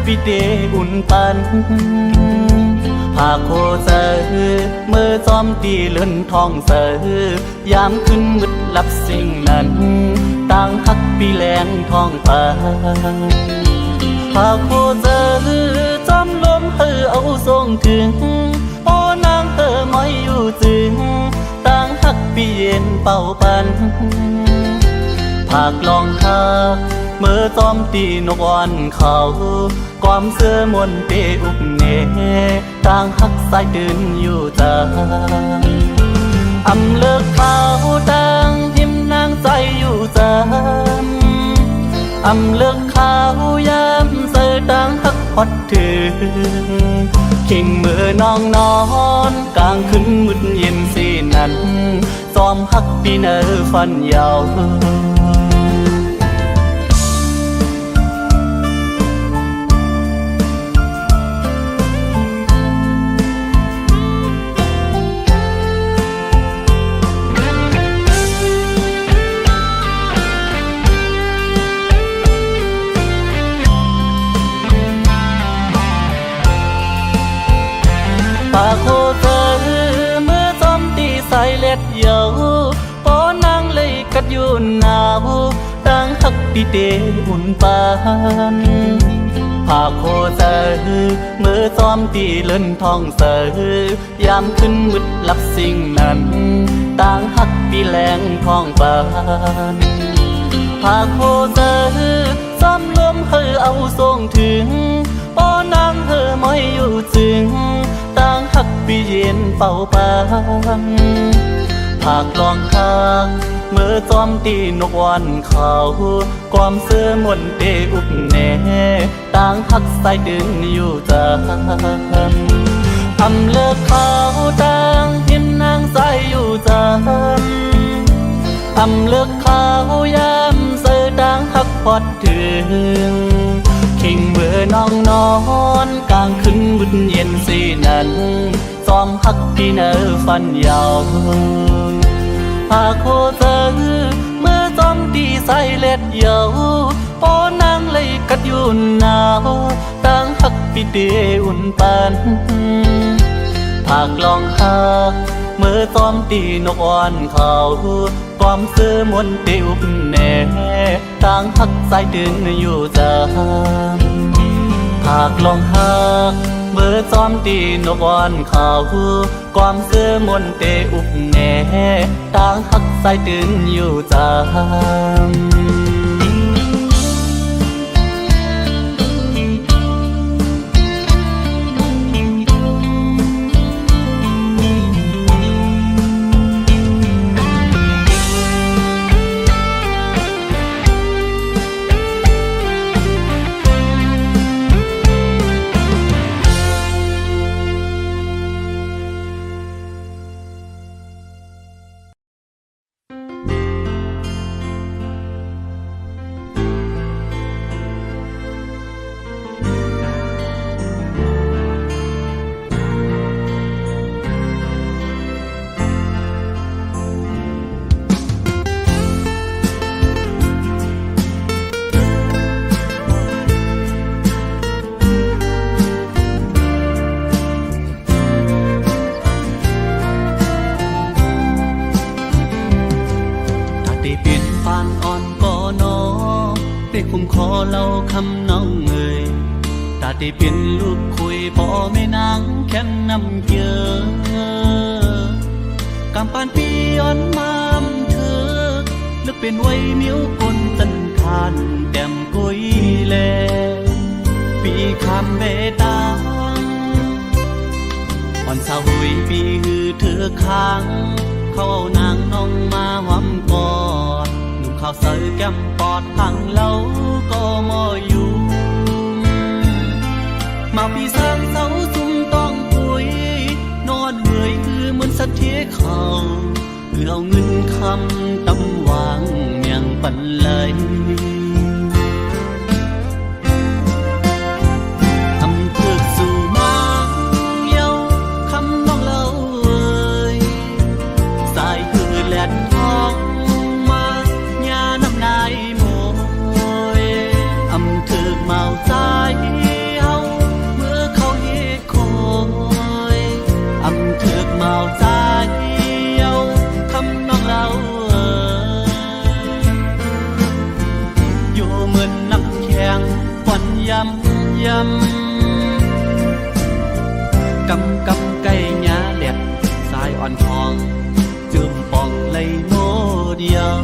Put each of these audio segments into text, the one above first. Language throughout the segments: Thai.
ปีเดอุ่นปันหากโคเซอเมื่อซ้อมตีเลื่อนทองเสอยามขึ้นมืดลับสิ่งนั้นต่างฮักปีแรงทองฟ้าหากโคเซอจำลมเอาทรงถึงโอ้นางไม่อยู่จึงต่างฮักปีเย็นเป่าปันหากลองทักเมื่อจอมตีนกอ่อนเขาความเสื้อมนเตอุกเนต่างฮักสายตื่นอยู่จาอำเลิกเขาต่างทิมนางใจอยู่จามอำเลิกเขายามเสือต่างฮักฮอดถึงขิงมือน้องนอนกลางคืนมืดเย็นสีนั้นซ้อมฮักปีเนอฟันยาวปากโคเธอเมื่อจอมตีใส่เล็ดเยาปอนางเลยกัดอยู่หนาวตั้งฮักปีเดอุ่นปานปากโคเธอเมื่อจอมตีเลื่อนทองเสยามขึ้นมืดลับสิ่งนั้นต่างฮักปีแรงทองปานปากโคเธอซ้ำลมเอาทรงถึงปอนางไม่อยู่จึงต่างฮักปีเย็นเป่าปันหากลองทางเมื่อจอมตีนกวันเขาความเสื้อมนเตอุกแน่ต่างฮักสายดึงอยู่จานอำเลิกเขาต่างทิมนางใจอยู่จานอำเลิกเขายามเสือต่างฮักพอดถึงขิงเมื่อน้องนอนกลางคืนมืดเย็นสีนั้นซ้อมฮักพี่เนอฟันยาวหากโคเธอเมื่อจอมตีใส่เล็ดเยาปอนางเลยกัดอยู่หนาวตั้งฮักพี่เดอุ่นปันหากลองฮักเมื่อจอมตีนกอ่อนเขาความเสื้อมนเตอุกแน่ต่างฮักสายดึงอยู่จานหากลองฮักเมื่อจอมตีนกอ่อนเขาความเสื้อมนเตอุกแน่ต่างฮักสายดึงอยู่จานคุ้มคอเล่าคำน้องเอ่ยตาได้เป็นลูกคุยพ่อแม่นางแค่นำเกลือกำปานปีย้อนมามเธอลึกเป็นไว้มิ้วกลตันทานแก้มกุยแลปีคำเบตางอ่อนสาวหุยปีหือเธอค้างเขาเอานางน้องมาหอมกอดข้าวเสือแก้มปอดพังเล่าก็มออยู่มาพี่สร้างเสาซุ่มต้องปุยนอนเหนื่อยคือเหมือนสัตว์เที่ยเขาเพื่อเอาเงินคำตำวางเมียงปันเลยทำเพื่อสู่มาเย้าคำน้องเล่าเอ่ยสายคือแหลนทองนายโมยอำเธอเมาใจห ยำกำไก่หญ้าแหลกสายอ่อนทองจืมปองเลยโมเดียว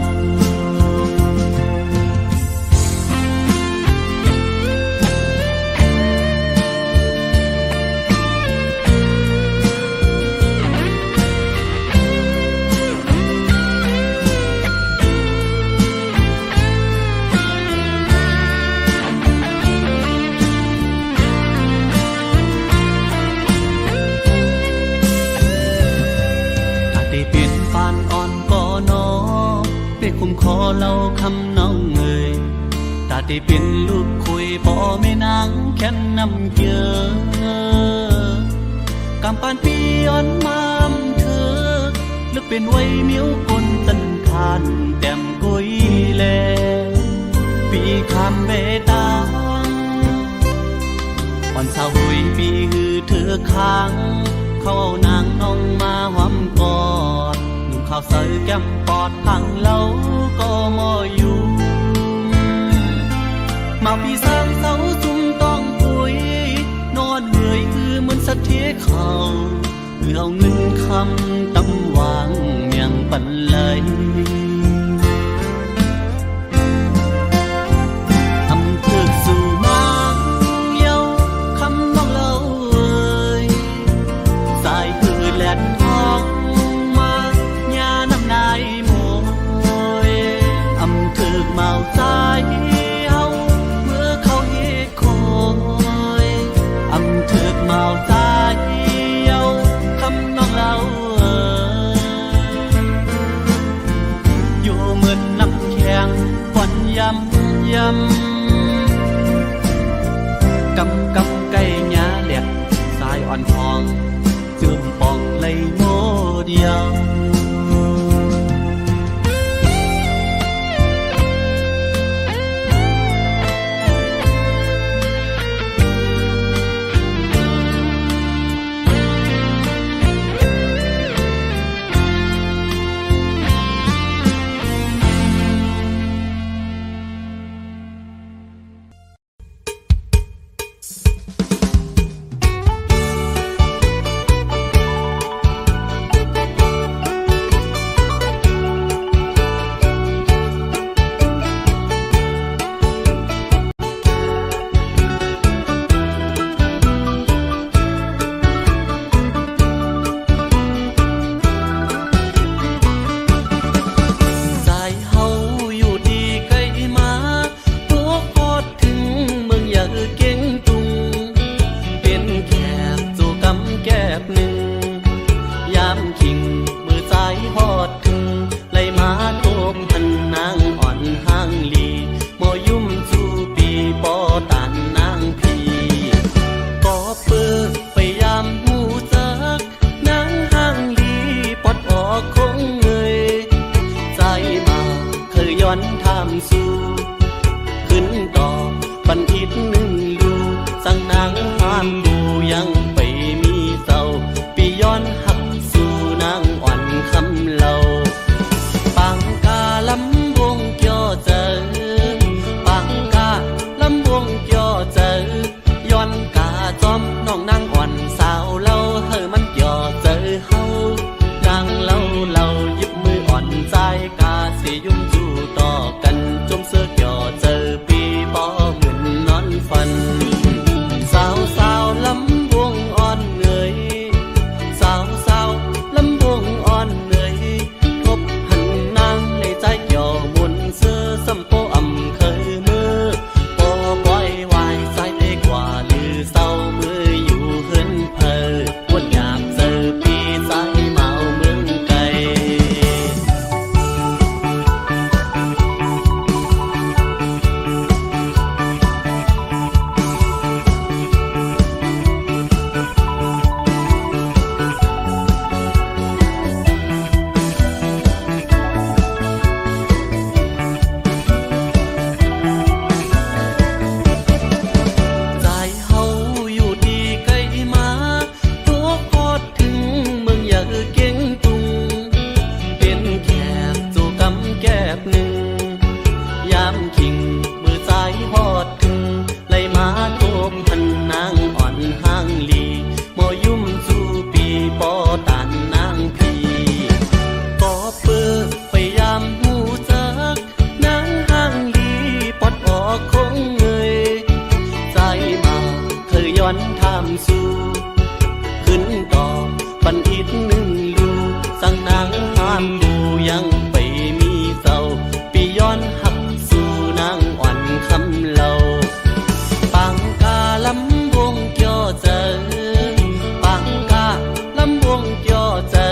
คุ้มคอเล่าคำน้องเอ่ยตาที่เป็นลูกคุยพ่อแม่นางแค่นนำเกียกำปานปีอ่อนมามเธอลึกเป็นไว้เมียวกนตันทานแต้มกุยแลปีคำเบตางอ่อนสาวหุยปีฮือเธอค้างเขาเอานางน้องมาหอมกอดข้าวใส่แก้มปอดพังเล่าก็มออยู่มาพี่สร้างเสาจุ่มต้องปุยนอนเหนื่อยคือเหมือนสัตว์ที่เขาเพื่อเอาเงินคำตำวางเมียงปันเลยทำเพื่อสู่นางเย้าคำน้องเล่าเอ่ยสายคือแหลนห้องนายโมยอำถึกเมาใจเอาเมื่อเขาเฮ็ดคอยอำถึกเมาใจเอาคำน้องเล่าอยู่เหมือนน้ำแข็งฝันยำกำไก่หญ้าแหลกสายอ่อนทองจืมปองเลยโมเดียวสาว บพันนางอ่อนห้างลีหมอยุ่มสู่ปีปอตานนางพีปอเปื้อพยายามหูจักนางห้างลีปอดออกคงเงยใจมาเคยย้อนทำสู่ขึ้นต่อปันอิดหนึ่งลูสั่งนางห้ามดูยังไปมีเศร้าปีย้อนหักสู่นางอ่อนคำเล่าปังกาลำวงเกี่ยวเจอปังกาลำวงเกี่ยวเจอ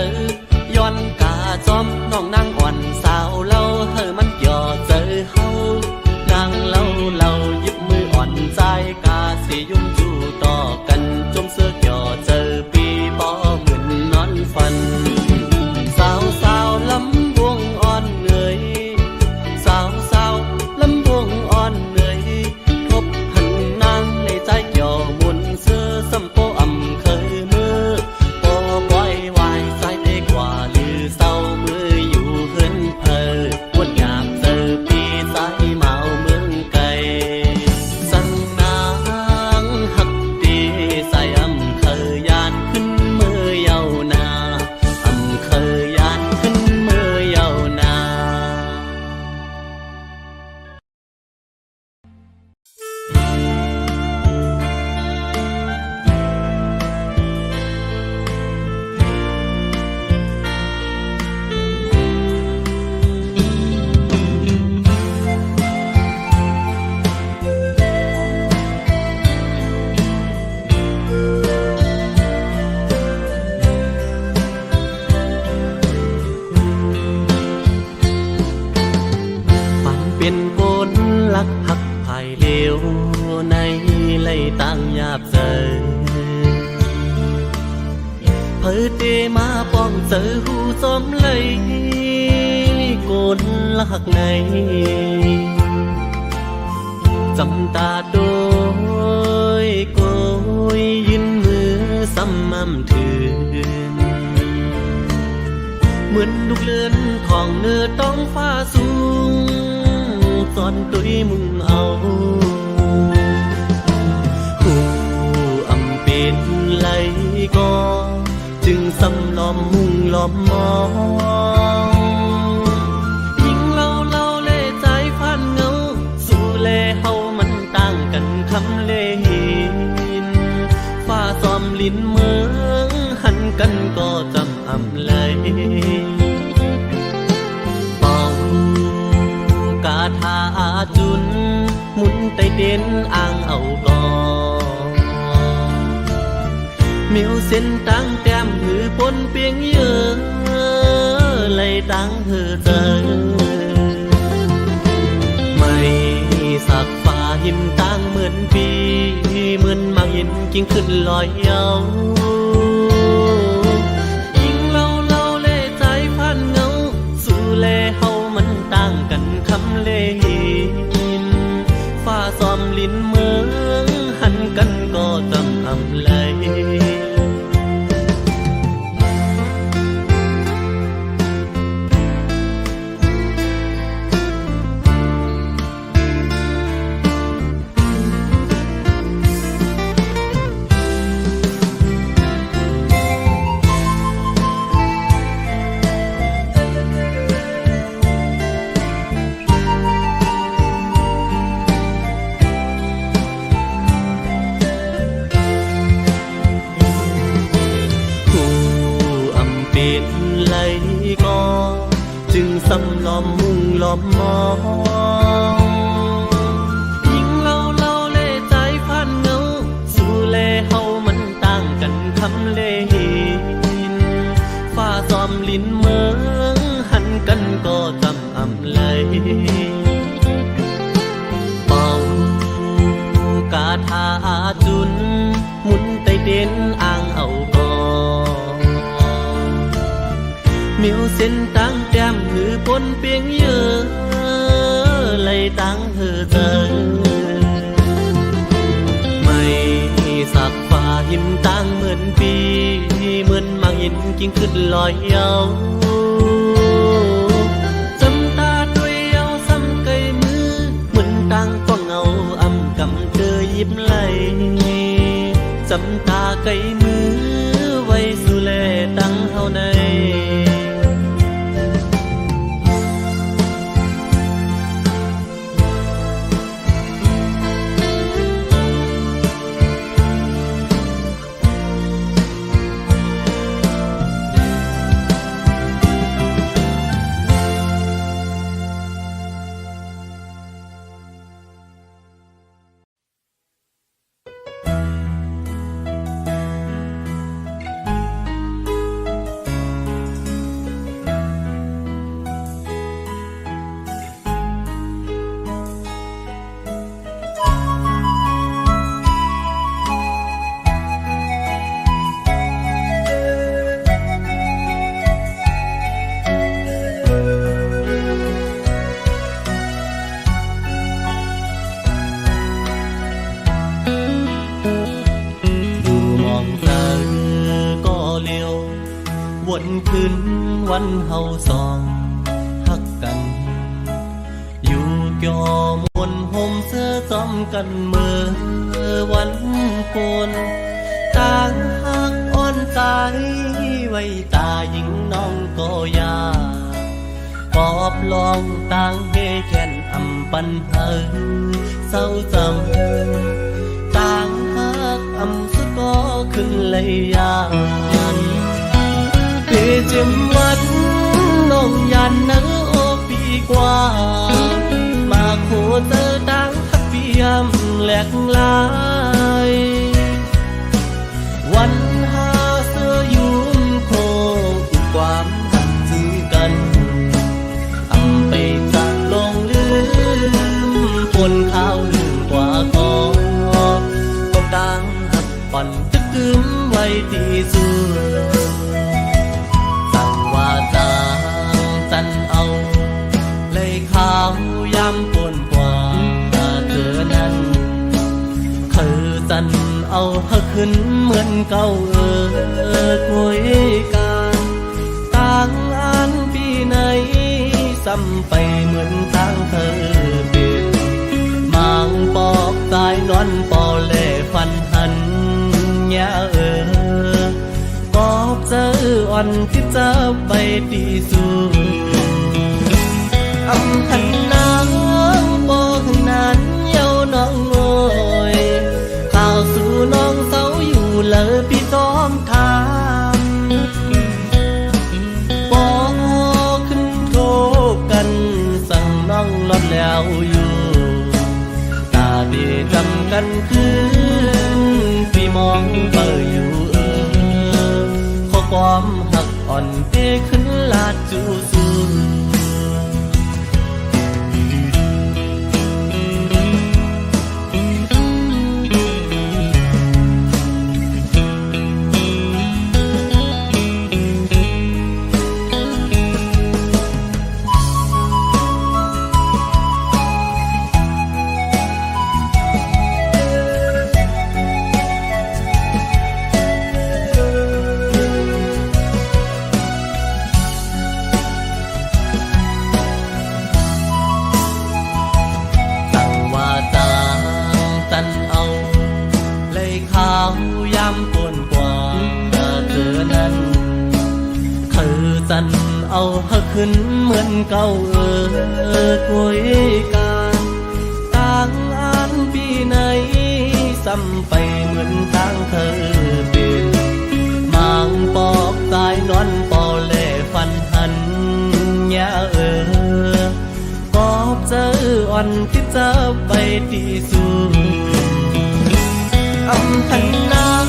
ย้อนกาจอมน้องนางอ่อนสาวเล่าเฮอมันเกี่ยวเจอเฮานางเล่าหยิบมืออ่อนใจกาสิยุ่งจู่ต่อกันจมเสื้อเกี่ยวเจอปีปอเหมือนนอนฝันสาวลำวงอ่อนเหนื่อยสาวลำวงอ่อนเหนื่อยทบหันนางในใจเกี่ยวมุนเสื้อสัมโปอ่ำเคยมือปอปล่อยวายสายเตกว่าลือเศร้ามืออยู่เฮือนเพอวนอยากเจอปีสายเมาเมืองไกลสั่งนางหักดีสายอ่ำเคยยานขึ้นมือเยาวนาอ่ำเคยยานขึ้นมือเยาวนาเป็นบนลักหักภายเลวในไล่ตั้งยาบเจอเพิดเดมาป้องเจอหูจอมเลยกนลักในจำตาโดยโกยยืนมือซ้ำมั่มถืนเหมือนลูกเลื่อนของเนื้อต้องฟ้าสูงตอนตุยมุ่งเอาหูอำเป็นไหลก็จึงสำล้อมมุ่งล้อมมองยิ่งเล่าเล่ใจพันเงาสู่เล่เฮามันต่างกันคำเล่หินฟ้าซ้อมลิ้นเมืองหันกันก็จำอำเลยกาทาจุนหมุนไตเด่นอ่างเอาก่อเมียวเส้นตั้งแต้มหือปนเปียงเยอะเลยตั้งหือเจอไม่สักฟ้าหินตั้งเหมือนปีเหมือนมาหินกิ่งขึ้นลอยเยายิ่งเล่าเล่ใจพันเงาสู่เล่เฮามันต่างกันคำเล่หินฟ้าซ้อมลิ้นเมืองหันกันก็จำอำเลยจึงสำล้อมมุ่งล้อมมองยิ่งเล่าเล่ใจพันเงาสู่เล่เฮามันต่างกันคำเล่หินฟ้าซ้อมลิ้นเมืองหันกันก็จำอำเลยเป่ากาทาจุนหมุนไตเด่นอ่างเอาก่อเมียวเส้นตั้งแต้มหือปนเปียงเยอะเลยตั้งหือเจอไม่สักฟ้าหินตั้งเหมือนปีเหมือนมาหินกิ่งขึ้นลอยเยาจำตาด้วยเอาซ้ำไกลมือเหมือนตั้งก็เงาอำกำเจอ ยิบไหลจำตาไกลมือไว้สุแลตั้งเฮาในวนคืนวันเฮาสองฮักกันอยู่เกี่ยวมวนห่มเสื้อซ้อมกันเมื่อวันโกนต่างฮักอ่อนตายไว้ตาหญิงน้องก็ยาปอบลองต่างเฮแค้นอำปันเฮอเศร้าจำต่างฮักอำสุดก็ขึ้นเลยยานปีจิมวันน้องยันนังโอปีกว่ามาโคเจอตั้งฮักเปียมแหลกลายวันหาเสื้อยุ่มโคความหักถึงกันทำไปจากลงลืมปนข้าวลืมกว่าก็ตั้งหักปั่นจะกึมไว้ที่สุดตันเอาเลยข้าวยำปนกว่าเธอนั้นคือจันเอาเธอขึ้นเหมือนเก่าคุยกันต่างอันปีไหนซ้ำไปเหมือนต่างเธอเป็นมังปอกตายนอนปอเล่ฟันหันยาปอบเจออ่อนที่จะไปดีสุดอำพันนางบอกนั้นเย้าน้องโอยข่าวสู่น้องเศร้าอยู่เลยพี่ซ้อมทางบอกขึ้นโทษกันสั่งน้องลดแล้วอยู่ตาดีจำกันคืนพี่มองเปิดอยู่ข้อความหักอ่อนเต้ขึ้นลาดจูสูจันเอาเธอขึ้นเหมือนเก่าคุยกันต่างอันปีไหนซ้ำไปเหมือนต่างเธอเป็นมังปอกตายนอนปอเล่ฟันหันยาปอบเจออ่อนที่จะไปดีสุดอำพันนาง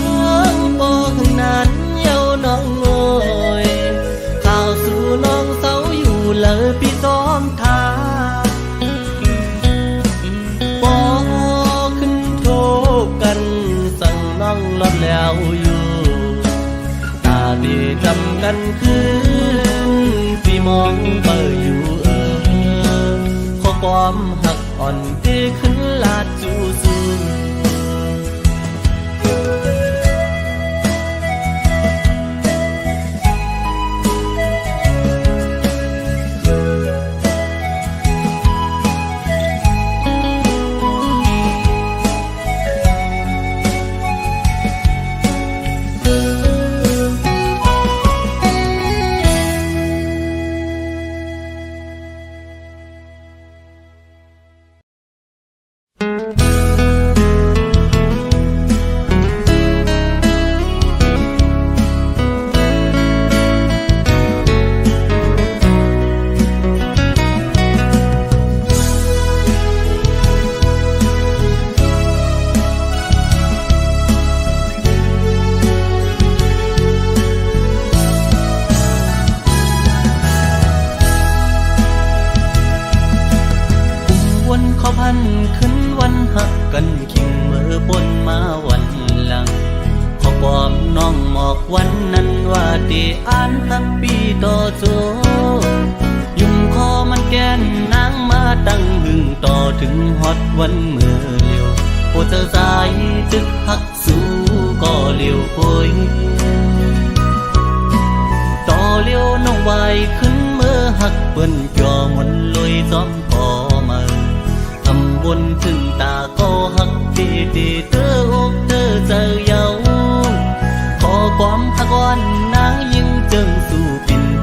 บอกนั้นเย้าน้องโอยข่าวสู่น้องเศร้าอยู่เลยพี่ซ้อมทางบอกขึ้นโทษกันสั่งน้องลดแล้วอยู่ตาดีจำกันคืนพี่มองเปิดอยู่ข้อความหักอ่อนที่ขึ้นลาดจูสู ความน้องหมอกวันนั้นว่าที่อ่านทักปีต่อโจยุ่มคอมันแกนนางมาตั้งหึงต่อถึงฮอดวันเมื่อเลียวโอเจอสายจึกหักสู้ก็เลียวโอยต่อเลียวน้องไหวขึ้นเมื่อหักเปิ้นจอมนลอยซ้อมพอมาทำบนถึงตาก็หักตีตีเธอกเธอเจอเยาขอความหักอ่อนนางยิ่งจึงสู้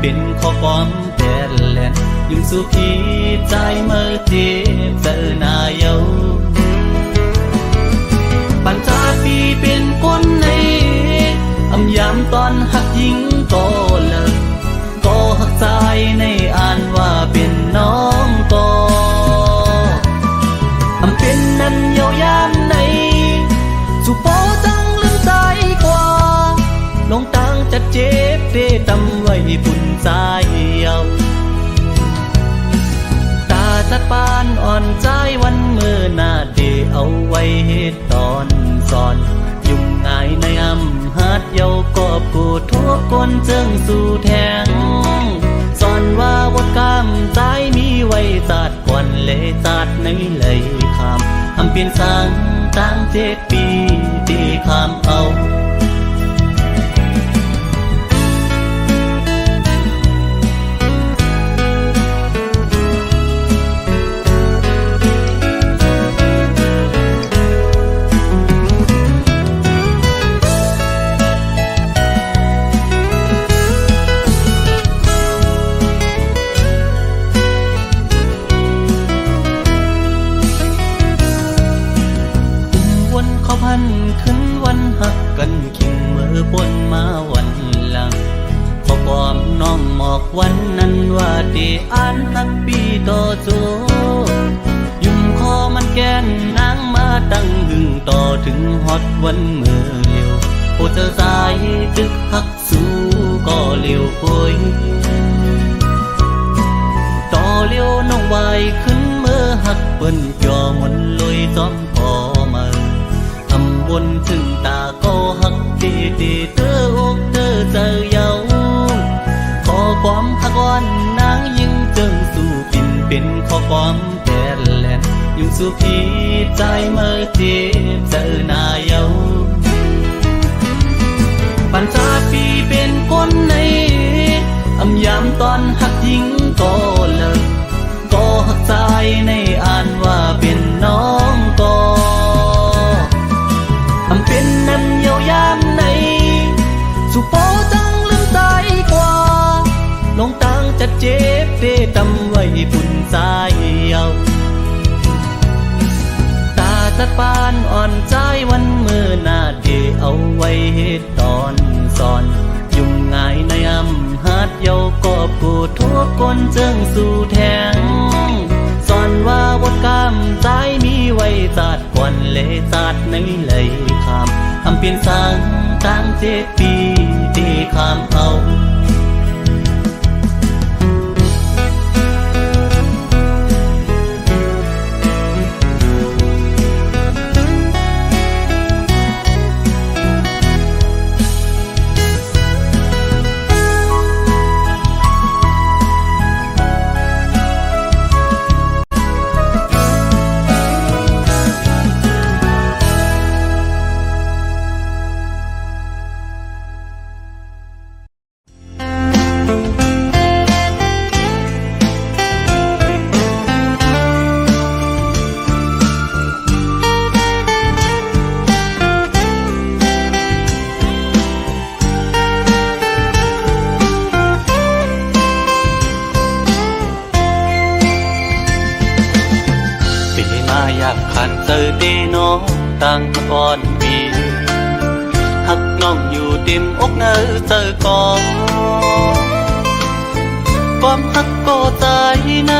เป็นขอความแผ่นแหลนยิ่งสู้พี่ใจเมื่อเจ็บเจอหน้าเยาปัญจาปีเป็นคนในอำยามตอนหักยิงก็เลิกก็หักใจในอ่านว่าเป็นน้องก็อำเป็นนั้นเยาวยามในสุโปจังลืมใจกว่าลงตังจะเจ็บเดตำไว้บุญใจเยาตาจัดปานอ่อนใจวันเมื่อหน้าเดเอาไว้เหตุตอนสอนยุ่งง่ายในอำหัดเยากอบกูทุกคนเจิงสู่แทงสอนว่าวดกำใจมีไว้จัดก่อนเลยจัดในเลยคำทำเปลี่ยนสังตั้ง7 ปีที่คำเอาขึ้นวันหักกันขิงเมื่อปนมาวันหลังขอความน้องหมอกวันนั้นว่าที่อ่านทักปีต่อโจยุ่มคอมันแกนนางมาตั้งหึงต่อถึงฮอดวันเมื่อเลียวโอเจอสายจึกหักสู้ก็เลียวโอยต่อเลียวน้องไหวขึ้นเมื่อหักเปิ้นจอมนลอยซ้อมพอมาบนถึงตาก็หักตีตีเธอกเธอเจอเยาขอความหักอ่อนนางยิ่งจึงสู้เป็นขอความแผ่นแหลนยิ่งสู้พี่ใจเมื่อเจ็บเจอหน้าเยาปัญจาปีเป็นคนในอำยามตอนหักยิงก็เลิกก็หักใจในอ่านว่าเป็นน้องก็อำเป็นนั้นเยาวยามในสุโปจังลืมใจกว่าลงตังจะเจ็บเดตำไว้บุญใจเยาตาจัดปานอ่อนใจวันเมื่อหน้าเดเอาไว้เหตุตอนสอนยุ่งง่ายในอำหัดเยากอบกูทุกคนเจิงสู่แทงสอนว่าวดกำใจมีไว้จัดก่อนเลยจัดในเลยคำทำเปลี่ยนสังตั้ง7 ปีที่คำเอาอยากขันเจอเดน้องตั้งก่อนปีหักน้องอยู่เต็มอกเนื้อเจอก่อนความหักก็ใจใน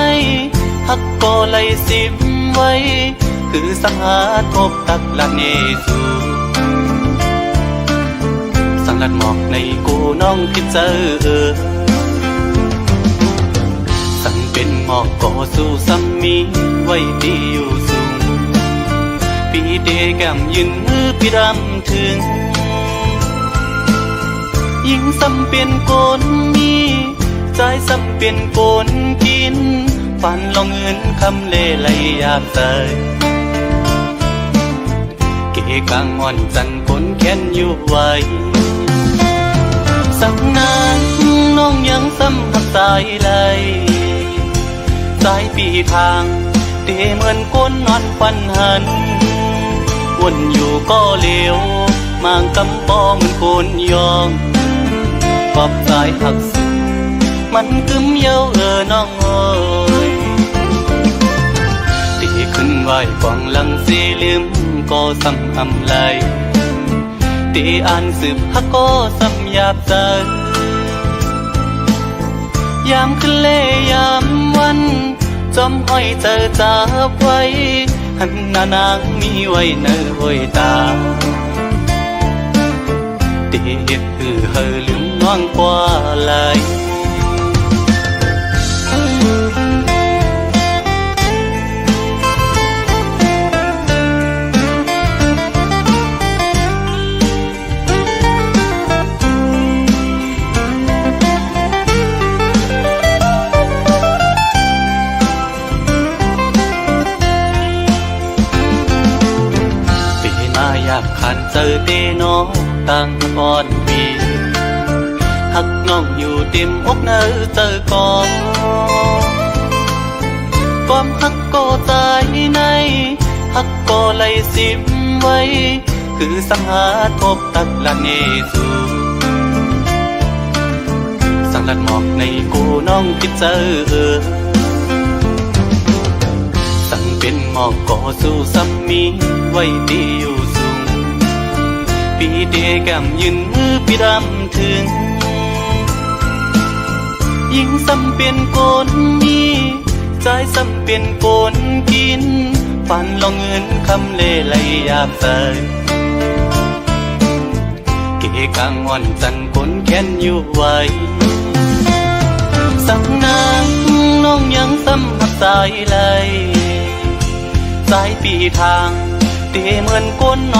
หักก็ไหลสิบไว้คือสังหาทบตักละเนสูสังลัดหมอกในกูน้องพิเจอสั่งเป็นหมอกก็สู้ซ้ำมีไว้ดีอยู่สูงปีเดแก้มยืนมือพี่รำถึง ยิ่งซ้ำเป็นโกนมีใจซ้ำเป็นโกนกินฝันลองเงินคำเล่ไหลยาบใจเกกางอ่อนจันคนแค้นอยู่ไว้สักนานน้องยังซ้ำหักสายไหลสายปีทางเตเหมือนก้นนอนฟันหันวนอยู่ก็เลี้ยวมางกำปองเหมือนโกนยองปอบสายหักสุดมันกึมเย้าน้องเอ้ยตีขึ้นไหวกองหลังสีลืมก็ซ้ำอำไหลตีอ่านสืบฮักก็ซ้ำหยาบใจยามขึ้นเล่ยามวันจอมห้อยเจอจับไว้หันหน้านางมีไว้เนื้อห้อยตาตีเฮ็ดเฮอลืมน้องกว่าไหลอยากขันเจอเตน้องตั้งก่อนปีหักน้องอยู่เต็มอกเนื้อเจอก่อนความหักก็ใจในหักก็ไหลสิบไว้คือสังหารพบตักละเนสูสังลัดหมอกในกูน้องคิดเจอสั่งเป็นหมอกก่อสู้ซ้ำมีไว้ดีอยู่ปีเดแก้มยืนมือปีดำถึงยิ่งซ้ำเป็นโกนมีใจซ้ำเป็นโกนกินฝันลองเงินคำเล่ไหลยาบใจเกกางอ่อนจันคนแค้นอยู่ไว้สังนางน้องยังซ้ำหักสายไหลสายปีทางเตเหมือนก้น